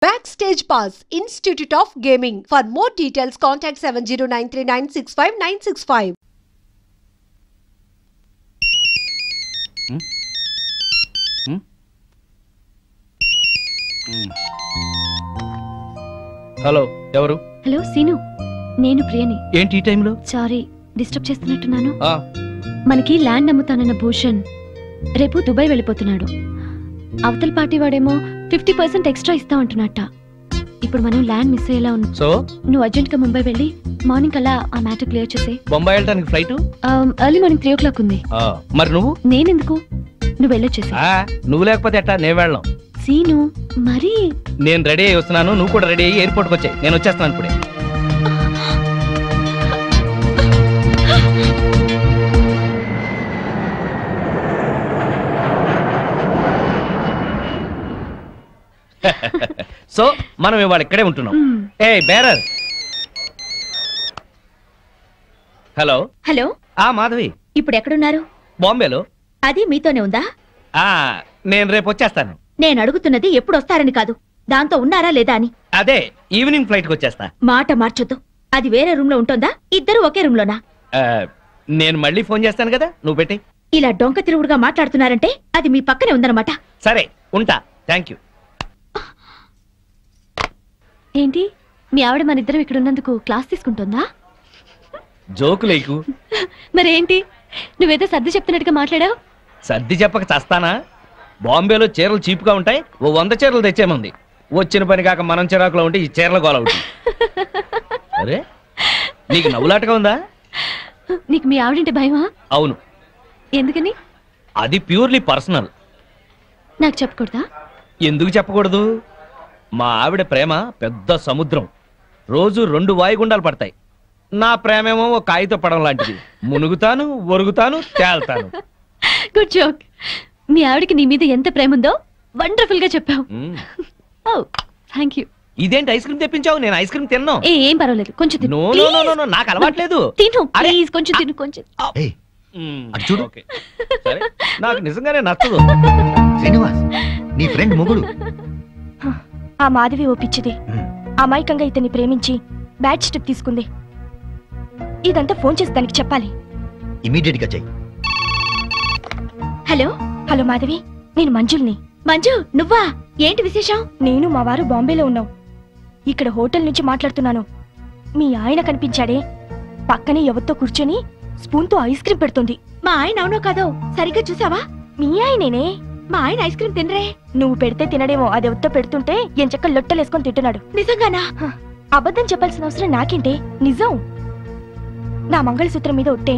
Backstage Pass, Institute of Gaming. For more details, contact 7093965965. Hello, ఎవరు? Hello Seenu, నేను ప్రియని. ఏంటి ఈ టైంలో? సారీ, డిస్టర్బ్ చేస్తున్నట్టున్నాను. మనకి ల్యాండ్ అమ్ముతానన్న భూషణ్ రేపు దుబాయ్ వెళ్ళిపోతున్నాడు. అవతల పార్టీ వాడేమో 50% ఎక్స్ట్రా ఇస్తా అంటున్నట్ట. ఇప్పుడు మనం ల్యాండ్ మిస్ అయ్యేలా ఉన్నాం. సో నువ్వు అర్జెంట్ గా ముంబై వెళ్ళి మార్నింగ్ అలా ఆ మ్యాటర్ క్లియర్ చేసే. బొంబాయి వెళ్ళడానికి ఫ్లైట్ ఎర్లీ మార్నింగ్ 3 o'clock ఉంది. మరి నువ్వు? నేనెందుకు, నువ్వు వెళ్ళొచ్చేసి. నువ్వు లేకపోతే ఎట్టా, నేను వెళ్ళాం. సీను మరి నేను రెడీ అయ్యి వస్తున్నాను, నువ్వు కూడా రెడీ అయ్యి ఎయిర్పోర్ట్కి వచ్చాయి. నేను వచ్చేస్తాను ఇప్పుడే. సో మనం ఇవాళ ఇక్కడే ఉంటున్నాం. ఏ బేరర్. Hello hello. మాధవి, ఇప్పుడు ఎక్కడున్నారు? బాంబేలో. అది మీతోనే ఉందా? నేను రేపు వచ్చేస్తాను. నేను అడుగుతున్నది ఎప్పుడు వస్తారని కాదు, దాంతో ఉన్నారా లేదా అని. అదే ఈవినింగ్ ఫ్లైట్ కి వచ్చేస్తా. మాట మార్చొద్దు. అది వేరే రూమ్ లో ఉంటుందా, ఇద్దరు ఒకే రూమ్ లోనా? నేను మళ్ళీ ఫోన్ చేస్తాను కదా, నువ్వు పెట్టి. ఇలా డొంక తిరుగుడుగా మాట్లాడుతున్నారంటే అది మీ పక్కనే ఉందన్నమాట. సరే ఉంటా, థ్యాంక్ యూ. ఏంటి, మీ ఆవిడ మన ఇద్దరం ఇక్కడ ఉన్నందుకు క్లాస్ తీసుకుంటుందా? జోకులేకు. మరేంటి, నువ్వేదో సర్ది చెప్తున్నట్టుగా మాట్లాడావు. సర్ది చెప్పక చస్తానా? బాంబేలో చీరలు చీపుగా ఉంటాయి, ఓ 100 చీరలు తెచ్చేమంది. వచ్చిన పని కాక మనం చిరాకులో ఉంటే ఈ చీరల గోల అవుతుంది. అరే, నీకు నవ్వులాటగా ఉందా? నీకు మీ ఆవిడంటే భయమా? అవును. ఎందుకని? అది ప్యూర్లీ పర్సనల్. నాకు చెప్పకూడదా? ఎందుకు చెప్పకూడదు? మా ఆవిడ ప్రేమ పెద్ద సముద్రం, రోజు 2 వాయుగుండాలు పడతాయి. నా ప్రేమేమో ఒక కాగిత పడం లాంటిది, మునుగుతాను, ఒరుగుతాను, తేల్తాను. Good joke. మీ ఆవిడకి నీ మీద ఎంత ప్రేమ ఉందో వండర్ఫుల్ గా చెప్పావు. Thank you. ఇదేంటి ఐస్ క్రీమ్ తెప్పించావు? నేను ఐస్ క్రీమ్ తిన్నాను. ఏం పర్వాలేదు, కొంచెం తిను. నో, నాకు అలవాట్లేదు. తిను ప్లీజ్, కొంచెం తిను. కొంచెం చూడు. సరే, నాకు నిజంగానే నచ్చదు. శ్రీనివాస్, నీ ఫ్రెండ్ మొగుడు. ఆ మాధవి ఓపిచ్చిది. అమాయకంగా ఇతన్ని ప్రేమించి బ్యాడ్ స్టెప్ తీసుకుంది. ఇదంతా ఫోన్ చేసి దానికి చెప్పాలి. ఇమీడియట్ గా చెయ్యి. హలో హలో మాధవి, నేను మంజుల్ని. మంజు, నువ్వా? ఏంటి విశేషం? నేను మా వారు బాంబేలో ఉన్నాం. ఇక్కడ హోటల్ నుంచి మాట్లాడుతున్నాను. మీ ఆయన కనిపించాడే, పక్కనే ఎవరితో కూర్చొని స్పూన్ తో ఐస్ క్రీమ్ పెడుతుంది. మా ఆయన అవునో కాదో సరిగ్గా చూసావా? మీ ఆయనేనే. మా ఆయన ఐస్ క్రీమ్ తినరే. నువ్వు పెడితే తినడేమో, అది ఎవరితో పెడుతుంటే ఎంచక్క లొట్టలేసుకొని తింటున్నాడు. నిజంగానా? అబద్ధం చెప్పాల్సిన అవసరం నాకేంటే, నిజం. నా మంగళసూత్రం మీద ఒట్టే.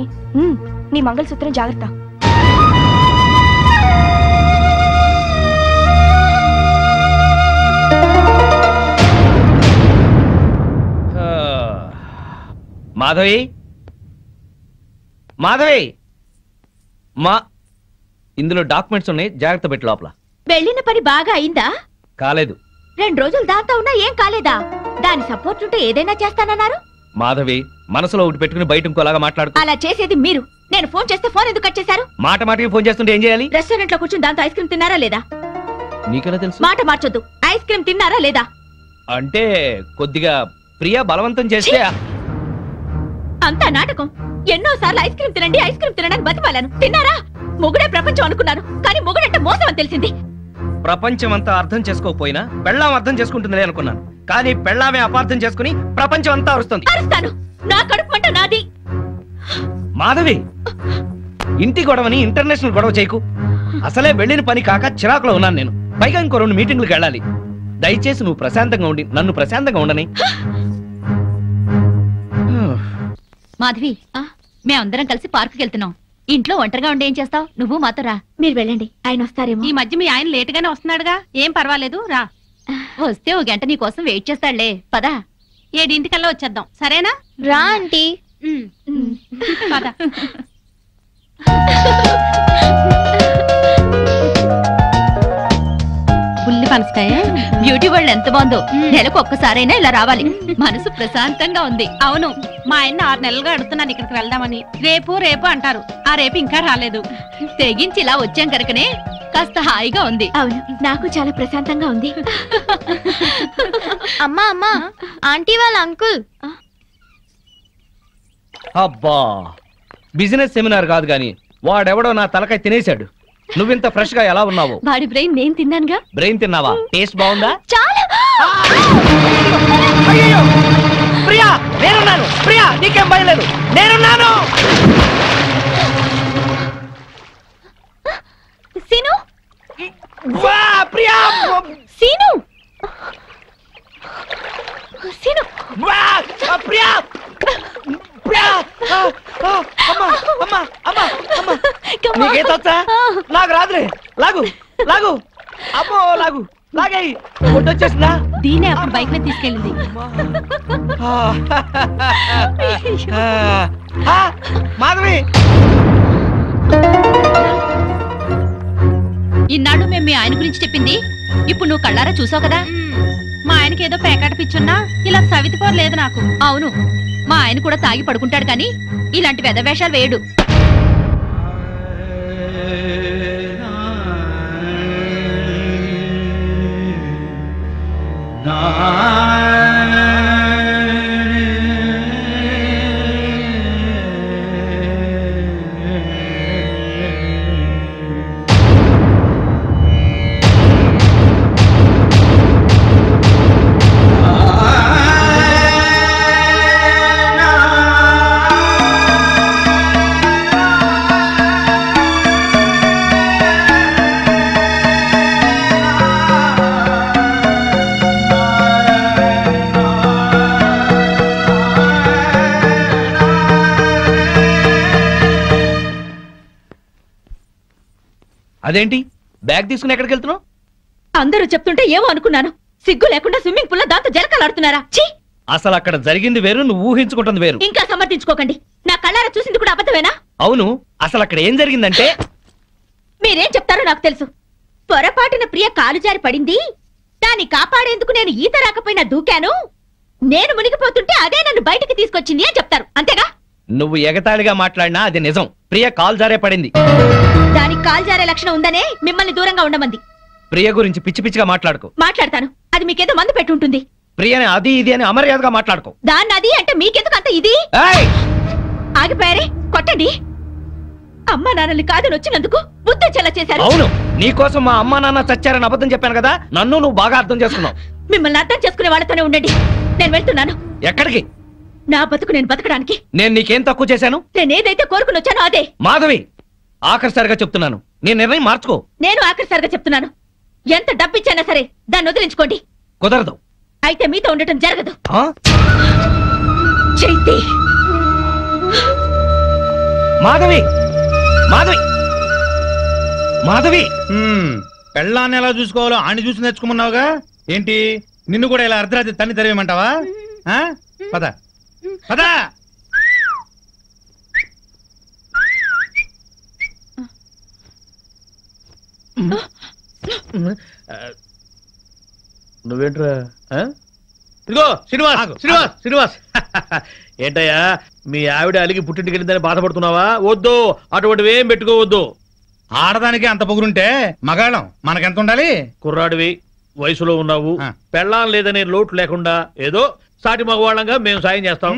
నీ మంగళసూత్రం జాగ్రత్త. మాధవి, మాధవి, ఇందులో డాక్యుమెంట్స్ ఉన్నాయి, జాగ్రత్త పెట్టి లోపల. వెళ్ళిన పని బాగా అయిందా? కాలేదు. 2 రోజులు దాంతో ఉన్నా ఏం కాలేదా? దాని సపోర్ట్ ఉంటే ఏదైనా చేస్తానన్నారు. మాధవి, మనసులో ఒకటి పెట్టుకుని బయట ఇంకోలాగా మాట్లాడుతూ. అలా చేసేది మీరు. నేను ఫోన్ చేస్తే ఫోన్ ఎందుకు కట్ చేశారు? మాటికి ఫోన్ చేస్తుంటే ఏం చేయాలి? రెస్టారెంట్ లో కూర్చుని దాంతో ఐస్ క్రీమ్ తిన్నారా లేదా? నీకెలా తెలుసు? మాట మార్చొద్దు. ఐస్ క్రీమ్ తిన్నారా లేదా? అంటే కొద్దిగా ప్రియా బలవంతం చేస్తే. అంతా నాటకం. ఎన్నోసార్లు ఐస్ క్రీమ్ తినండి, ఐస్ క్రీమ్ తినడానికి బతిమాలను. తిన్నారా? మొగుడే ప్రపంచం అనుకున్నాను, కానీ మొగుడంటే మోసం అని తెలిసింది. ప్రపంచం అంతా అర్థం చేసుకోకపోయినా పెళ్ళాం అర్థం చేసుకుంటుందిలే అనుకున్నాను, కానీ పెళ్ళామే అపార్థం చేసుకుని ప్రపంచం అంతా అరుస్తుంది. అరుస్తాను, నా కడుపు మంట నాది. మాధవి, ఇంటి గొడవని ఇంటర్నేషనల్ గొడవ చేయకు. అసలే వెళ్ళిన పని కాక చిరాకులో ఉన్నాను నేను. పైగా ఇంకో 2 మీటింగ్లకు వెళ్ళాలి. దయచేసి నువ్వు ప్రశాంతంగా ఉండి నన్ను ప్రశాంతంగా ఉండని. మాధవి, మేమందరం కలిసి పార్కుకి వెళ్తున్నాం. ఇంట్లో ఒంటరిగా ఉండి ఏం చేస్తావు? నువ్వు మాతో రా. మీరు వెళ్ళండి, ఆయన వస్తారేమో. ఈ మధ్య మీ ఆయన లేట్ గానే వస్తున్నాడుగా, ఏం పర్వాలేదు, రా. వస్తే 1 గంట నీ కోసం వెయిట్ చేస్తాడులే. పదా. 7 వచ్చేద్దాం, సరేనా? రా ఆంటీ. పద. పుల్లి పనసకాయ. బ్యూటీ వరల్డ్ ఎంత బాగుందో. నెలకు ఒక్కసారైనా ఇలా రావాలి. మనసు ప్రశాంతంగా ఉంది. అవును, మా ఆయన 6 నెలలుగా అడుగుతున్నాను ఇక్కడికి వెళ్దామని. రేపు అంటారు. ఆ రేపు ఇంకా రాలేదు. తెగించి ఇలా వచ్చాం కనుకనే కాస్త హాయిగా ఉంది. అవును, నాకు చాలా ప్రశాంతంగా ఉంది. అమ్మా అమ్మా ఆంటీ వాళ్ళ అంకుల్. అబ్బా బిజినెస్ సెమినార్ కాదు గాని వాడెవడో నా తలకాయ తినేశాడు. నువ్వింత ఫ్రెష్ గా ఎలా ఉన్నావు? వాడి బ్రెయిన్ నేను తిన్నానుగా. బ్రెయిన్ తిన్నావా? టేస్ట్ బాగుందా? చాలా. అయ్యో ప్రియా నేనున్నాను. ప్రియా నీకేం భయం లేదు, నేనున్నాను. సీను వా ప్రియా సీను సీను వా ప్రియా ప్రియా అమ్మా అమ్మా అమ్మా అమ్మా నీకేతొచ్చా? నాకు రాదులే. లాగు లాగు అమ్మో లాగు లాగేయి. వచ్చేసిందా? దీనే అప్పుడు బైక్ మీద తీసుకెళ్ళింది. మాధవి ఇన్నాడు మేము మీ ఆయన గురించి చెప్పింది ఇప్పుడు నువ్వు కళ్ళారా చూసావు కదా. మా ఆయనకి ఏదో పేకాట పిచ్చున్నా ఇలా సవితిపోరు లేదు నాకు. అవును, మా ఆయన కూడా తాగి పడుకుంటాడు కానీ ఇలాంటి వెధవేషాలు వేయడు. అదేంటి బ్యాగ్ తీసుకుని ఎక్కడికి వెళ్తున్నావు? అందరూ చెప్తుంటే ఏమో అనుకున్నాను. సిగ్గు లేకుండా స్విమ్మింగ్ పూల్ లో దాంతో జలకలాడుతున్నారా? ఛీ! అసలు అక్కడ జరిగింది వేరు, నువ్వు ఊహించుకుంటుంది వేరు. ఇంకా సమర్థించుకోకండి. నా కళ్ళారా చూసింది కూడా అబద్ధమేనా? అవును, అసలు అక్కడ ఏం జరిగిందంటే మీరేం చెప్తారో నాకు తెలుసు. పొరపాటున ప్రియ కాలు జారి పడింది. దాన్ని కాపాడేందుకు నేను ఈత రాకపోయినా దూకాను. నేను మునిగిపోతుంటే అదే నన్ను బయటికి తీసుకొచ్చింది అని చెప్తారు, అంతేగా? నువ్వు ఎగతాళిగా మాట్లాడినా అది నిజం. ప్రియ కాలు జారే పడింది. దానికి కాలు జారే లక్షణం ఉందనే మిమ్మల్ని దూరంగా ఉండమంది. ప్రియ గురించి పిచ్చి పిచ్చిగా మాట్లాడుకో. మాట్లాడతాను, అది మీకేదో మందు పెట్టుంటుంది. ప్రియని అది ఇది అని అమర్యాదగా మాట్లాడుకో. దాన్ని అది అంటే మీకెందుకు అంత ఇది? ఏయ్! ఆగిపోయారే, కొట్టండి. అమ్మా నాన్నల్ని కాదని వచ్చినందుకు బుద్ధొచ్చేలా చేశారు. అవును, నీకోసం మా అమ్మా నాన్న చచ్చారని అబద్ధం చెప్పాను కదా. నన్ను నువ్వు బాగా అర్థం చేసుకున్నావు. మిమ్మల్ని అర్థం చేసుకునే వాళ్ళతోనే ఉండండి. నేను వెళ్తున్నాను. ఎక్కడికి? నా బతుకు నేను బతకడానికి. నేను నీకేం తక్కువ చేశాను? నేనేదైతే కోరుకుని వచ్చానో అదే. మాధవి, ఆఖరిసారిగా చెప్తున్నాను, నీ నిర్ణయం మార్చుకో. నేను ఆఖరిసారిగా చెప్తున్నాను, ఎంత డబ్బిచ్చైనా సరే దాన్ని వదిలించుకోండి. కుదరదు. అయితే మీతో ఉండటం జరగదు. ఆ? చైతి, మాధవి, మాధవి, మాధవి. పెళ్ళాన్ని ఎలా చూసుకోవాలో ఆని చూసి నేర్చుకోమన్నావుగా. ఏంటి నిన్ను కూడా ఇలా అర్ధరాత్రి తన్ని తెరవేయమంటావా? పద పద. నువ్వేంట్రా? ఇదిగో శ్రీనివాస్, శ్రీనివాస్, శ్రీనివాస్. ఏంటయ్యా మీ ఆవిడ అలిగి పుట్టింటికి వెళ్ళిందని బాధపడుతున్నావా? వద్దు, అటువంటివి ఏం పెట్టుకోవద్దు. ఆడదానికి అంత పొగురుంటే మగాళ్ళం మనకెంత ఉండాలి? కుర్రాడివి, వయసులో ఉన్నావు, పెళ్ళాం లేదనే లోటు లేకుండా ఏదో సాటి మగవాళ్ళంగా మేము సాయం చేస్తాం.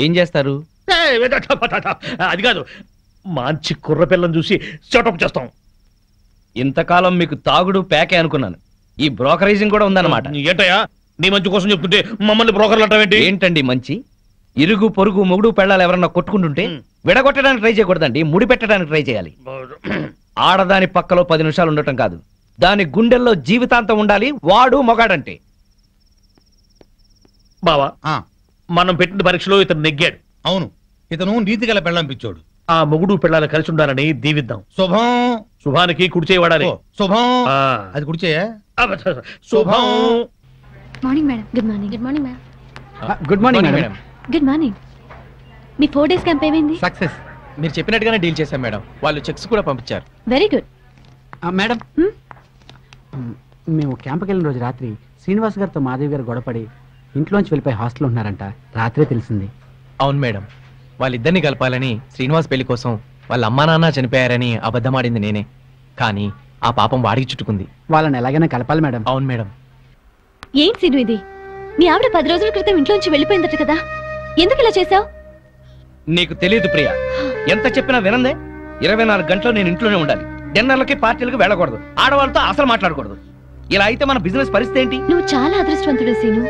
ఏం చేస్తారు? అది కాదు, మంచి కుర్ర పిల్లని చూసి సెటప్ చేస్తాం. ఇంతకాలం మీకు తాగుడు ప్యాకే అనుకున్నాను, ఈ బ్రోకరేజింగ్ కూడా ఉందన్నమాట. ఏంటయ్యా నీ మంచి కోసం చెప్తుంటే మమ్మల్ని బ్రోకర్లు అంటావేంటి? ఏంటండి మంచి? ఇరుగు పొరుగు మొగుడు పెళ్ళాలు ఎవరన్నా కొట్టుకుంటుంటే విడగొట్టడానికి ట్రై చేయకూడదండి, ముడి పెట్టడానికి ట్రై చేయాలి. ఆడదాని పక్కలో 10 నిమిషాలు ఉండటం కాదు, దాని గుండెల్లో జీవితాంతం ఉండాలి. వాడు మొగాడంటే. బావా, మనం పెట్టిన పరీక్షలో ఇతను నెగ్గాడు. అవును, ఇతను నీతి గల పెళ్ళంపించాడు. ఆ మొగుడు పెళ్ళాలు కలిసి ఉండాలని దీవిద్దాం. శుభం. శుభానికి కుడిచే వాడాలి. శుభం. అది కుడిచేయా? శుభం. Morning madam. Good morning. Good morning madam. Good morning madam. Good morning. మీ 4 డేస్ క్యాంప్ ఏమైంది? సక్సెస్. మీరు చెప్పినట్టుగానే డీల్ చేశాం మేడం. వాళ్ళు చెక్స్ కూడా పంపించారు. Very good. మేడం, మేము క్యాంప్కి వెళ్ళిన రోజు రాత్రి శ్రీనివాస్ గారితో మాధవి గారు గొడవపడి ఇంట్లోంచి వెళ్ళిపోయి హాస్టల్లో ఉన్నారంట. రాత్రే తెలిసింది. అవును మేడం, వాళ్ళిద్దరిని కలపాలని శ్రీనివాస్ పెళ్లి కోసం వాళ్ళ అమ్మా నాన్న చనిపోయారని అబద్ధమాడింది నేనే. కానీ ఆ పాపం వాడికి చుట్టుకుంది. వాళ్ళని ఎలాగైనా కలపాలి మేడం. అవును మేడం. ఏంటి సీను ఇది? మీ ఆవిడ 10 రోజుల క్రితం ఇంట్లోంచి వెళ్ళిపోయిందట కదా, ఎందుకు ఇలా చేశావు? నీకు తెలియదు ప్రియా, ఎంత చెప్పినా వినందే. 24 గంటలు నేను ఇంట్లోనే ఉండాలి. డిన్నర్లకి పార్టీలకి వెళ్ళకూడదు, ఆడవాళ్ళతో అసలు మాట్లాడకూడదు. ఇలా అయితే మన బిజినెస్ పరిస్థితి ఏంటి? నువ్వు చాలా అదృష్టవంతుడు సీను.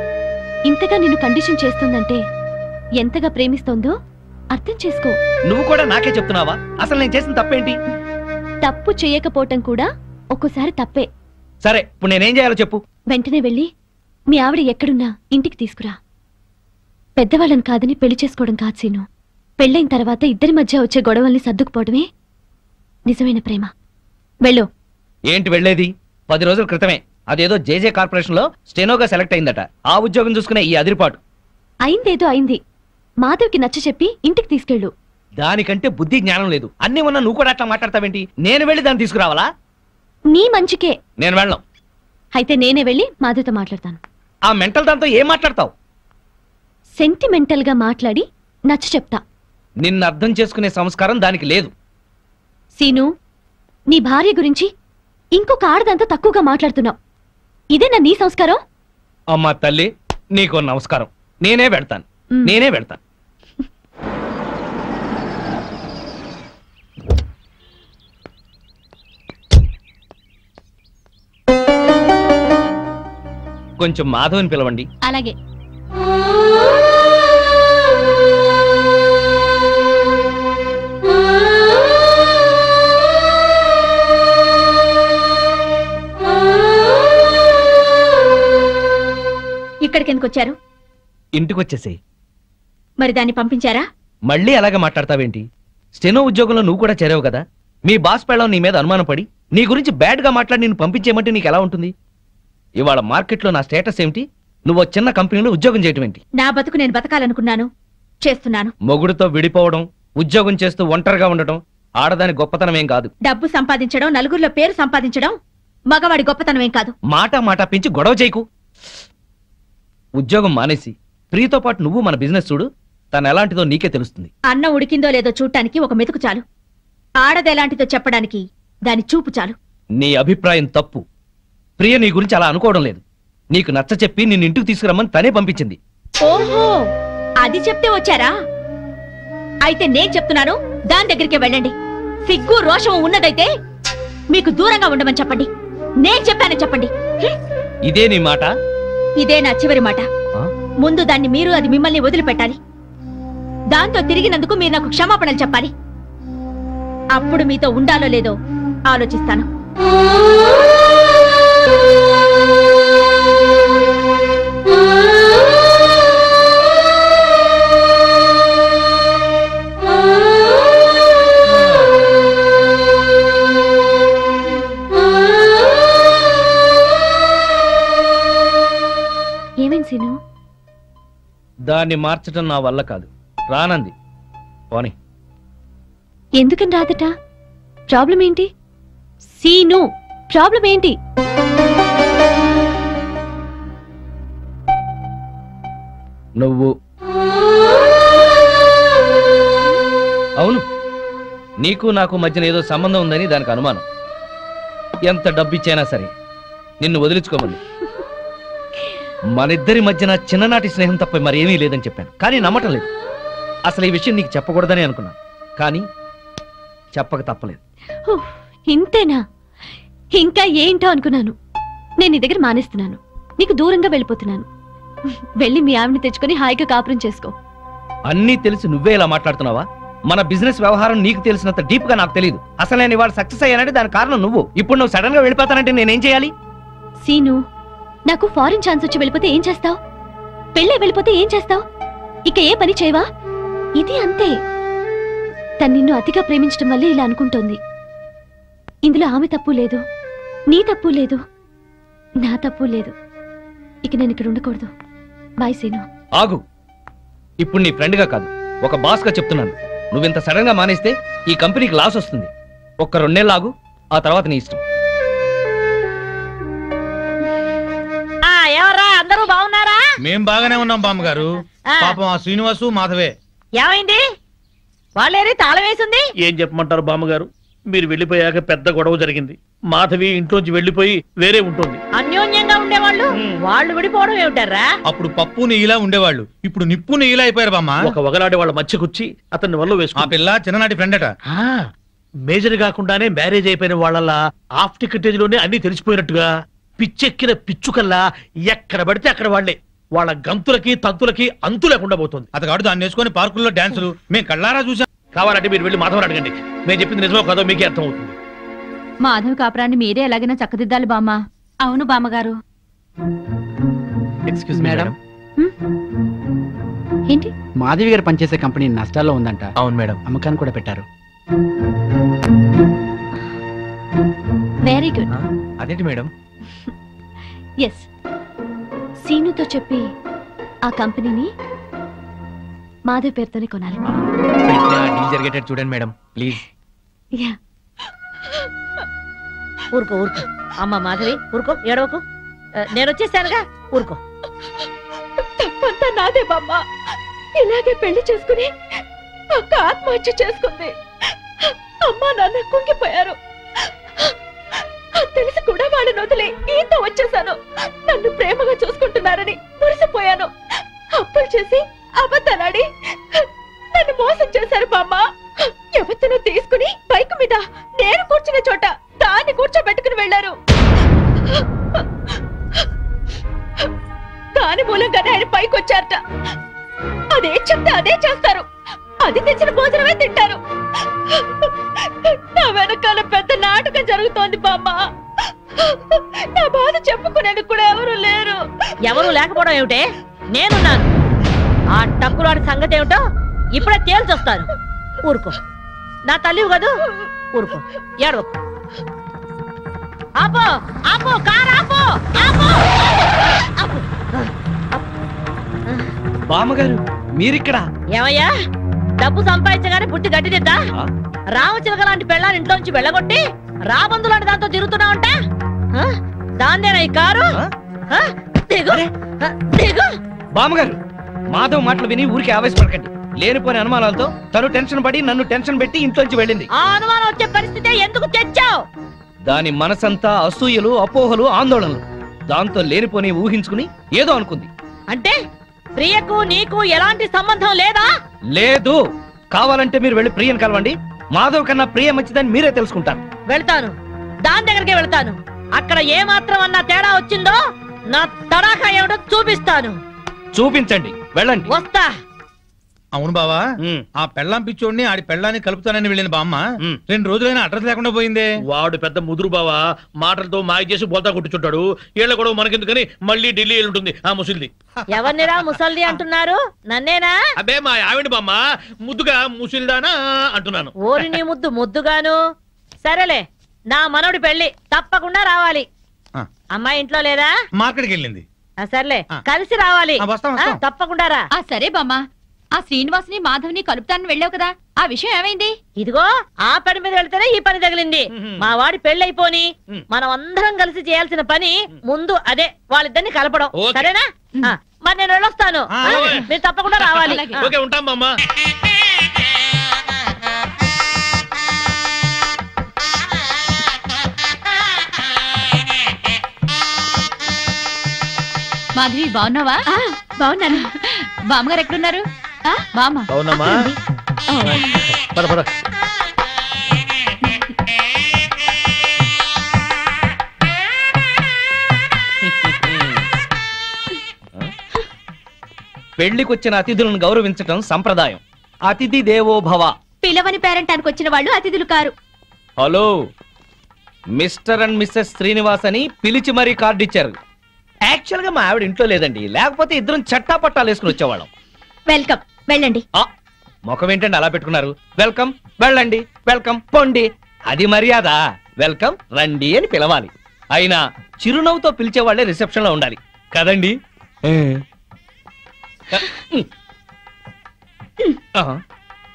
ఇంతగా నిన్ను కండిషన్ చేస్తుందంటే ఎంతగా ప్రేమిస్తోందో అర్థం చేసుకో. నువ్వు కూడా నాకే చెప్తున్నావా? అసలు నేను చేసిన తప్పేంటి? తప్పు చేయకపోవటం కూడా ఒక్కోసారి తప్పే. సరే, ఇప్పుడు నేనేం చేయాలో చెప్పు. వెంటనే వెళ్ళి మీ ఆవిడ ఎక్కడున్నా ఇంటికి తీసుకురా. పెద్దవాళ్ళని కాదని పెళ్లి చేసుకోవడం కాదు సీను. పెళ్ళైన తర్వాత ఇద్దరి మధ్య వచ్చే గొడవల్ని సర్దుకుపోవడమే నిజమైన ప్రేమ. వెళ్ళు. ఏంటి వెళ్ళేది? 10 రోజుల క్రితమే అదేదో జేజే కార్పొరేషన్ లో స్టెనోగా సెలెక్ట్ అయిందట. ఆ ఉద్యోగం చూసుకునే ఈ అదిరిపాటు. అయిందేదో అయింది. మాధవ్కి నచ్చ చెప్పి ఇంటికి తీసుకెళ్ళు. దానికంటే బుద్ధి జ్ఞానం లేదు. అన్ని ఉన్నా నువ్వు కూడా అట్లా మాట్లాడతావేంటి? నేను వెళ్ళి దాన్ని తీసుకురావాలా? నీ మంచికే. నేను వెళ్ళను. అయితే నేనే వెళ్ళి మాధవ్తో మాట్లాడతాను. ఆ మెంటల్ దాంతో ఏం మాట్లాడతావు? సెంటిమెంటల్ గా మాట్లాడి నచ్చ చెప్తా. నిన్ను అర్థం చేసుకునే సంస్కారం దానికి లేదు. సీను, నీ భార్య గురించి ఇంకొక ఆడదంతా తక్కువగా మాట్లాడుతున్నావు. ఇదేనా నీ సంస్కారం? అమ్మా తల్లి, నీకు నమస్కారం. నేనే పెడతాను. కొంచెం మాధవని పిలవండి. అలాగే. ఇక్కడికి ఎందుకు వచ్చారు? ఇంటికి వచ్చేసేయ్. మరి దాన్ని పంపించారా? మళ్ళీ అలాగే మాట్లాడతావేంటి? స్టెనో ఉద్యోగంలో నువ్వు కూడా చేరావు కదా. మీ బాస్ పెళ్ళం నీ మీద అనుమానం పడి నీ గురించి బ్యాడ్ గా మాట్లాడి నేను పంపించేయమంటే నీకు ఎలా ఉంటుంది? ఇవాళ మార్కెట్లో నా స్టేటస్ ఏమిటి? నువ్వు చిన్న కంపెనీలో ఉద్యోగం చేయటం ఏంటి? నా బతుకు నేను బతకాలనుకున్నాను, చేస్తున్నాను. మొగుడుతో విడిపోవడం, ఉద్యోగం చేస్తూ ఒంటరిగా ఉండటం ఆడదాని గొప్పతనం ఏం కాదు. డబ్బు సంపాదించడం, నలుగురిలో పేరు సంపాదించడం మగవాడి గొప్పతనం ఏం కాదు. మాట పెంచి గొడవ చేయకు. ఉద్యోగం మానేసి ప్రియతో పాటు నువ్వు మన బిజినెస్ చూడు. తను ఎలాంటిదో నీకే తెలుస్తుంది. అన్నం ఉడికిందో లేదో చూడటానికి ఒక మెతుకు చాలు. ఆడదెలాంటిదో చెప్పడానికి దాని చూపు చాలు. నీ అభిప్రాయం తప్పు. ప్రియ నీ గురించి అలా అనుకోవడం లేదు. నీకు నచ్చ చెప్పి నిన్ను ఇంటికి తీసుకురమ్మని తనే పంపించింది. ఓహో, అది చెప్తే వచ్చారా? అయితే నేను చెప్తున్నాను, దాని దగ్గరికి వెళ్ళండి. సిగ్గు రోషం ఉన్నదైతే మీకు దూరంగా ఉండమని చెప్పండి. నేను చెప్పానని చెప్పండి. ఇదే నీ మాట? ఇదే నా చివరి మాట. ముందు దాన్ని మీరు, అది మిమ్మల్ని వదిలిపెట్టాలి. దాంతో తిరిగినందుకు మీరు నాకు క్షమాపణలు చెప్పాలి. అప్పుడు మీతో ఉండాలో లేదో ఆలోచిస్తాను. ఏమైంది సీను? దాన్ని మార్చడం నా వల్ల కాదు. రానంది. పోనీ. ఎందుకని రాదట? ప్రాబ్లం ఏంటి? సీను, ప్రాబ్లం ఏంటి? నువ్వు. అవును, నీకు నాకు మధ్యన ఏదో సంబంధం ఉందని దానికి అనుమానం. ఎంత డబ్బిచ్చైనా సరే నిన్ను వదిలించుకోమని. మనిద్దరి మధ్యన చిన్ననాటి స్నేహం తప్ప మరేమీ లేదని చెప్పాను, కానీ నమ్మటం లేదు. అసలు ఈ విషయం నీకు చెప్పకూడదని అనుకున్నాను, కానీ చెప్పక తప్పలేదు. ఇంతేనా? ఇంకా ఏంటో అనుకున్నాను. నేను నీ దగ్గర మానేస్తున్నాను, నీకు దూరంగా వెళ్ళిపోతున్నాను. వెళ్ళి మీ ఆవిడని తెచ్చుకొని హాయిగా కాపురం చేసుకో. అన్నీ తెలిసి నువ్వే ఇలా మాట్లాడుతున్నావా? మన బిజినెస్ వ్యవహారం నీకు తెలిసినంత డీప్ గా నాకు తెలియదు. అసలు నేను ఇవాళ సక్సెస్ అయ్యానంటే దాని కారణం నువ్వు. ఇప్పుడు నువ్వు సడన్ గా వెళ్ళిపోతానంటే నేనేం చేయాలి? సీను, నాకు ఫారిన్ ఛాన్స్ వచ్చి వెళ్ళిపోతే ఏం చేస్తావు? పెళ్ళే వెళ్ళిపోతే ఏం చేస్తావు? ఇక ఏ పని చేయవా? ఇది అంతే. తను నిన్ను అతిగా ప్రేమించడం వల్లే ఇలా అనుకుంటోంది. ఇందులో ఆమె తప్పు లేదు, నీ తప్పు లేదు, నా తప్పు లేదు. ఇక నేను ఇక్కడ ఉండకూడదు. బాయ్ సీను. ఆగు. ఇప్పుడు నీ ఫ్రెండ్ గా కాదు, ఒక బాస్ గా చెప్తున్నాను. నువ్వింత సడన్ గా మానేస్తే ఈ కంపెనీకి లాస్ వస్తుంది. ఒక్క 2 నెలలు ఆగు, ఆ తర్వాత నీ ఇష్టం. ఎవరా, అందరూ బాగున్నారా? మేం బాగానే ఉన్నాం బామ్మగారు. పాపం ఆ శ్రీనివాసు మాధవే ఏమైంది? వాళ్ళేరి తాళం వేసింది. ఏం చెప్పమంటారు బామ్మగారు? మీరు వెళ్ళిపోయాక పెద్ద గొడవ జరిగింది. మాధవి ఇంట్లోంచి వెళ్ళిపోయి వేరే ఉంటుంది. అన్యోన్యంగా ఉండేవాళ్ళు వాళ్ళు విడిపోవడం ఏమిటారా? అప్పుడు పప్పు నెయ్యిలా ఉండేవాళ్ళు, ఇప్పుడు నిప్పు నెయ్యిలా అయిపోయారు బామ్మ. ఒక వగలాడే వాళ్ళ మధ్య కూర్చి అతన్ని వల్ల ఆ వేసుకున్నా. పిల్ల చిన్ననాటి ఫ్రెండ్ అట. మేజర్ కాకుండానే మ్యారేజ్ అయిపోయిన వాళ్ళ హాఫ్ టికెటేజ్ లోనే అన్ని తెలిసిపోయినట్టుగా పిచ్చెక్కిన పిచ్చుకల్లా ఎక్కడ పడితే అక్కడ వాళ్లే. వాళ్ళ గంతులకి తంతులకి అంతు లేకుండా పోతుంది. అతగాడు దాన్ని వేసుకొని పార్కుల్లో డాన్సులు మేము కళ్ళారా చూసాం. కావాలంటే మీరు వెళ్ళి మాధవని అడగండి. మేము చెప్పింది నిజమో కాదో మీకే అర్థం అవుతుంది. మాధవి కాపురాన్ని మీరే ఎలాగైనా చక్కదిద్దాలి బామ్మ. అవును బామ్మగారు. Excuse me madam. మేడం. ఏంటి? మాధవి గారు పనిచేసే కంపెనీ నష్టాల్లో ఉందంట. అవును మేడం. అమ్మకాన్ని కూడా పెట్టారు. Very good. అదేంటి మేడం? ఎస్, సీనుతో చెప్పి ఆ కంపెనీని మాధవ్ పేరుతోనే కొనాలి. డీల్ జరిగేటట్టు చూడండి మేడం ప్లీజ్. యా. ఊరుకో ఊరుకో అమ్మ మాధవి, ఊరుకో, ఏడవకు. నేను వచ్చేసానుగా, ఊరుకో. తప్పంతా నాదే బామ్మ. ఇలాగే పెళ్లి చేసుకుని అక్క ఆత్మహత్య చేసుకుంది. అమ్మా నాన్న కుంగిపోయారు. తెలిసి కూడా వాళ్ళని వదిలి ఈతో వచ్చేసాను. నన్ను ప్రేమగా చూసుకుంటున్నారని మురిసిపోయాను. అప్పులు చేసి అబద్ధాలాడి నన్ను మోసం చేశారు బామ్మ. ఎవరినో తీసుకుని బైక్ మీద నేను కూర్చున్న చోట దాన్ని కూర్చోబెట్టుకుని వెళ్లారు. దాని మూలంగానే ఆయన పైకి వచ్చారట. అదే చెప్తే అదే చేస్తారు. అది తెచ్చిన భోజనమే తింటారు. నా వెనకాల పెద్ద నాటకం జరుగుతోంది బామ్మ. నా బాధ చెప్పుకునేందుకు కూడా ఎవరు లేరు. ఎవరు లేకపోవడం ఏమిటే? నేనున్నాను. ఆ టక్కులాడి సంగతి ఏమిటో ఇప్పుడే తేల్చొస్తాను. ఊరుకో, నా తల్లివి కదూ, ఊరుకో, ఏడవకు. ఆపో ఆపో, కారు ఆపో, ఆపో. బామ్మగారు మీరిక్కడ? ఏమయ్యా, డబ్బు సంపాదించగానే పుట్టి గడ్డి తిద్దా? రామచిలక లాంటి పెళ్ళాన్ని ఇంట్లోంచి వెళ్ళగొట్టి రాబందు లాంటి దాంతో తిరుగుతున్నావంట. దాన్నేనా ఈ కారు? దిగు దిగు. బామ్మగారు మాధవ్ మాటలు విని ఊరికి ఆవేశపడకండి. లేనిపోయిన అనుమానాలతో తను టెన్షన్ పడి నన్ను టెన్షన్ పెట్టి ఇంట్లోంచి వెళ్ళింది. ఆ అనుమానం వచ్చే పరిస్థితి ఎందుకు తెచ్చావు? దాని మనసంతా అసూయలు, అపోహలు, ఆందోళనలు. దాంతో లేనిపోని ఊహించుకుని ఏదో అనుకుంది. అంటే ప్రియకు నీకు ఎలాంటి సంబంధం లేదా? లేదు. కావాలంటే మీరు వెళ్ళి ప్రియని కలవండి. మాధవ్ కన్నా ప్రియ మంచిదని మీరే తెలుసుకుంటారు. వెళ్తాను, దాని దగ్గరికే వెళ్తాను. అక్కడ ఏ మాత్రం అన్నా తేడా వచ్చిందో నా తడాఖా ఏమిటో చూపిస్తాను. చూపించండి, వెళ్ళండి. వస్తా. అవును బావా, ఆ పెళ్ళాం పిచ్చోడిని ఆడి పెళ్ళాన్ని కలుపుతానని వెళ్ళిన బామ్మ 2 రోజులైనా అడ్రస్ లేకుండా పోయిందే. వాడు పెద్ద ముదురు బావా, మాటలతో మాయ చేసి బోల్తా కొట్టుచుంటాడు. ఏళ్ళ గొడవ మనకెందుకని మళ్ళీ ఢిల్లీ ఉంటుంది ఆ ముసిల్ది. ఎవరినిరా ముసల్ది అంటున్నారు? నన్నేనా? అబ్బే మా ఆవిడ బామ్మ, ముద్దుగా ముసిల్దానా అంటున్నాను. ఓరి నీ ముద్దు ముద్దుగాను. సరేలే, నా మనోడి పెళ్లి తప్పకుండా రావాలి. అమ్మాయి ఇంట్లో లేదా? మార్కెట్కి వెళ్ళింది. సర్లే, కలిసి రావాలి. తప్పకుండా రా. సరే బామ్మ, ఆ శ్రీనివాసుని మాధవ్ని కలుపుతానని వెళ్ళావు కదా, ఆ విషయం ఏమైంది? ఇదిగో ఆ పని మీద వెళ్తేనే ఈ పని తగిలింది. మా వాడి పెళ్ళైపోని మనం అందరం కలిసి చేయాల్సిన పని ముందు అదే, వాళ్ళిద్దరిని కలపడం. సరేనా? మరి నేను వెళ్ళొస్తాను, మీరు తప్పకుండా రావాలి. ఓకే, ఉంటాం బామ్మ. మాధవి బాగున్నావా? బాగున్నాను. బామ్మగారు ఎక్కడున్నారు? బామ్మ అవునమ్మా, పద పద. పెళ్లికొచ్చిన అతిథులను గౌరవించటం సంప్రదాయం. అతిథి దేవో భవ. పిలవని పేరెంటానికి వచ్చిన వాళ్ళు అతిథులు కారు. Hello, mister and misses Srinivas అని పిలిచి మరీ కార్డు ఇచ్చారు. యాక్చువల్ గా మా ఆవిడ ఇంట్లో లేదండి, లేకపోతే ఇద్దరం చట్టా పట్టాలు వేసుకుని వచ్చేవాళ్ళం. వెల్కమ్, వెళ్ళండి. ముఖం ఏంటండి అలా పెట్టుకున్నారు? వెల్కమ్, వెళ్ళండి, వెల్కమ్, పొండి. అది మర్యాద. వెల్కమ్, రండి అని పిలవాలి. అయినా చిరునవ్వుతో పిలిచేవాళ్లే రిసెప్షన్ లో ఉండాలి కదండి.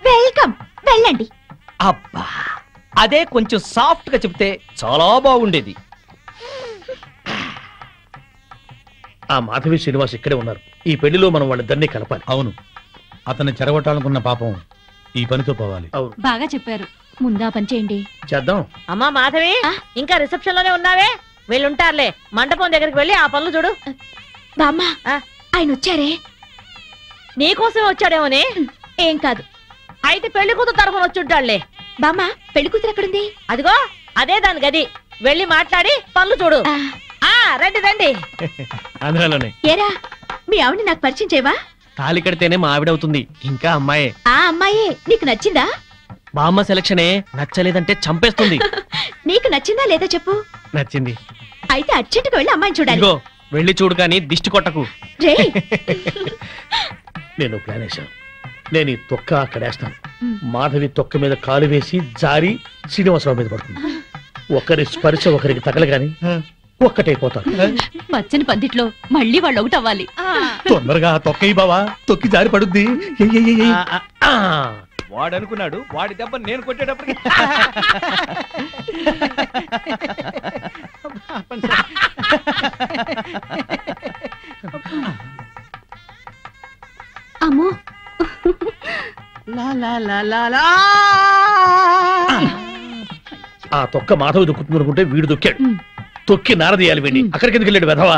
వెల్కమ్, వెళ్ళండి. అబ్బా, అదే కొంచెం సాఫ్ట్ గా చెప్తే చాలా బాగుండేది. ఆ మాధవి శ్రీనివాస్ ఇక్కడే ఉన్నారు. ఈ పెళ్లిలో మనం వాళ్ళిద్దరినీ కలపాలి. అవును, అతన్ని చెరగొట్టాలనుకున్న పాపం ఈ పనితో పోవాలి. బాగా చెప్పారు. ముందా పని చేయండి. చేద్దాం. అమ్మా మాధవి, ఇంకా రిసెప్షన్ లోనే ఉన్నావే? వెళ్ళుంటారులే. మండపం దగ్గరికి వెళ్ళి ఆ పనులు చూడు. బామ్మ, ఆయన వచ్చారే? నీకోసమే వచ్చాడేమోనే. ఏం కాదు. అయితే పెళ్లి కూతురు తరఫున వచ్చుంటాడులే. బామ్మ, పెళ్లి కూతురు ఎక్కడుంది? అదిగో అదే దాని గది. వెళ్ళి మాట్లాడి పనులు చూడు. రండి రండి. అందులోనే ఏరా, మీ ఆవిడ నాకు పరిచయం చేయవా? తాళి కడితేనే మా ఆవిడవుతుంది. ఇంకా అమ్మాయే. ఆ అమ్మాయే నీకు నచ్చిందా? బామ్మ సెలక్షనే నచ్చలేదంటే చంపేస్తుంది. నీకు నచ్చిందా లేదా చెప్పు. నచ్చింది. అయితే అర్జెంటుగా వెళ్ళి అమ్మాయిని చూడాలి. ఇదిగో వెళ్ళి చూడు కానీ దిష్టి కొట్టకు. రే, నేను ప్లాన్ వేశాను. నేను ఈ తొక్క అక్కడేస్తాను. మాధవి తొక్క మీద కాలు వేసి జారి శ్రీనివాసరావు మీద పడుతుంది. ఒకరి స్పర్శ ఒకరికి తగలగాని ఒక్కటైపోతారు. పచ్చని పందిట్లో మళ్ళీ వాళ్ళు ఒకటవ్వాలి. తొందరగా తొక్కయి బావా, తొక్కి జారి పడుద్ది. వాడు అనుకున్నాడు వాడి దెబ్బ నేను కొట్టేటప్పటికి అమ్మో, ఆ తొక్క మాధవి దొక్కుతుంది అనుకుంటే వీడు దొక్కాడు. తొక్కి నారదీయాలి వీడిని. అక్కడికి ఎందుకు వెళ్ళాడు వెధవా?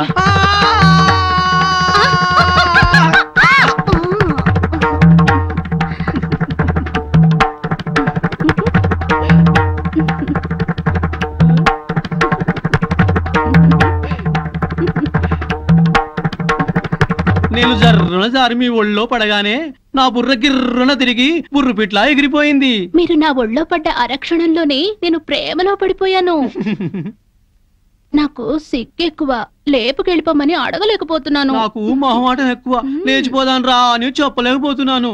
నేను జర్రున జారి మీ ఒళ్ళో పడగానే నా బుర్ర గిర్రున తిరిగి బుర్రు పిట్లా ఎగిరిపోయింది. మీరు నా ఒళ్ళో పడ్డ అరక్షణంలోనే నేను ప్రేమలో పడిపోయాను. నాకు సిగ్గెక్కువ, లేపుకెళ్ళిపోమని అడగలేకపోతున్నాను. నాకు మొహమాటం ఎక్కువ, లేచిపోదాను రా అని చెప్పలేకపోతున్నాను.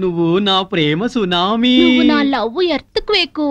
నువ్వు నా ప్రేమ సునామీ. నా లవ్ ఎర్త్ క్వేక్.